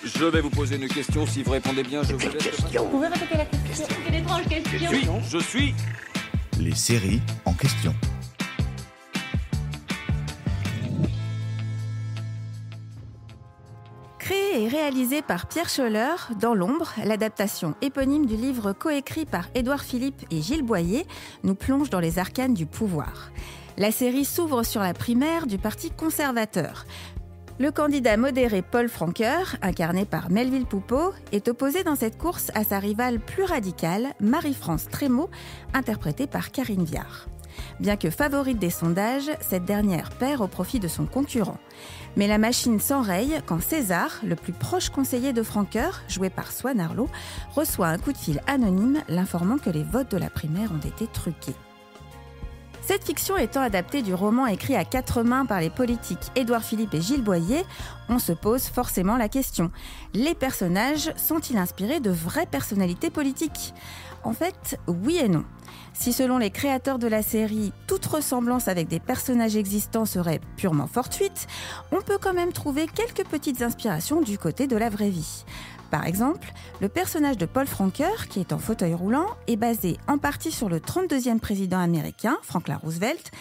Je vais vous poser une question. Si vous répondez bien, je vous laisse. Vous pouvez répéter la question? Quelle étrange question. Je suis. Les séries en question. Créé et réalisé par Pierre Scholler, Dans l'ombre, l'adaptation éponyme du livre coécrit par Édouard Philippe et Gilles Boyer, nous plonge dans les arcanes du pouvoir. La série s'ouvre sur la primaire du Parti conservateur. Le candidat modéré Paul Francoeur, incarné par Melville Poupeau, est opposé dans cette course à sa rivale plus radicale, Marie-France Trémaux, interprétée par Karine Viard. Bien que favorite des sondages, cette dernière perd au profit de son concurrent. Mais la machine s'enraye quand César, le plus proche conseiller de Francoeur, joué par Swan Arlo, reçoit un coup de fil anonyme l'informant que les votes de la primaire ont été truqués. Cette fiction étant adaptée du roman écrit à 4 mains par les politiques Édouard Philippe et Gilles Boyer, on se pose forcément la question. Les personnages sont-ils inspirés de vraies personnalités politiques ? En fait, oui et non. Si selon les créateurs de la série, toute ressemblance avec des personnages existants serait purement fortuite, on peut quand même trouver quelques petites inspirations du côté de la vraie vie. Par exemple, le personnage de Paul Francoeur, qui est en fauteuil roulant, est basé en partie sur le 32e président américain, Franklin Roosevelt,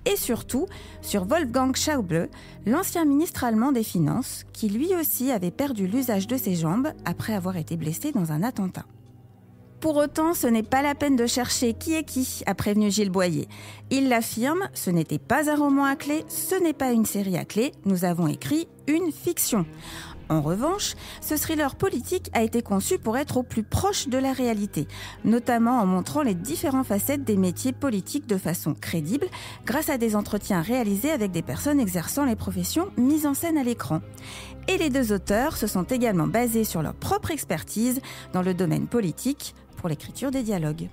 et surtout sur Wolfgang Schäuble, l'ancien ministre allemand des Finances, qui lui aussi avait perdu l'usage de ses jambes après avoir été blessé dans un attentat. Pour autant, ce n'est pas la peine de chercher qui est qui, a prévenu Gilles Boyer. Il l'affirme, ce n'était pas un roman à clé, ce n'est pas une série à clé, nous avons écrit une fiction. En revanche, ce thriller politique a été conçu pour être au plus proche de la réalité, notamment en montrant les différentes facettes des métiers politiques de façon crédible, grâce à des entretiens réalisés avec des personnes exerçant les professions mises en scène à l'écran. Et les deux auteurs se sont également basés sur leur propre expertise dans le domaine politique pour l'écriture des dialogues.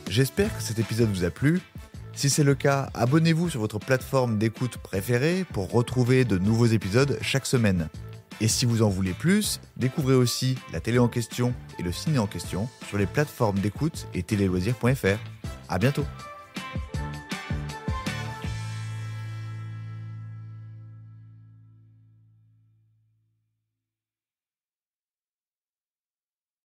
J'espère que cet épisode vous a plu. Si c'est le cas, abonnez-vous sur votre plateforme d'écoute préférée pour retrouver de nouveaux épisodes chaque semaine. Et si vous en voulez plus, découvrez aussi la télé en question et le ciné en question sur les plateformes d'écoute et téléloisirs.fr. À bientôt.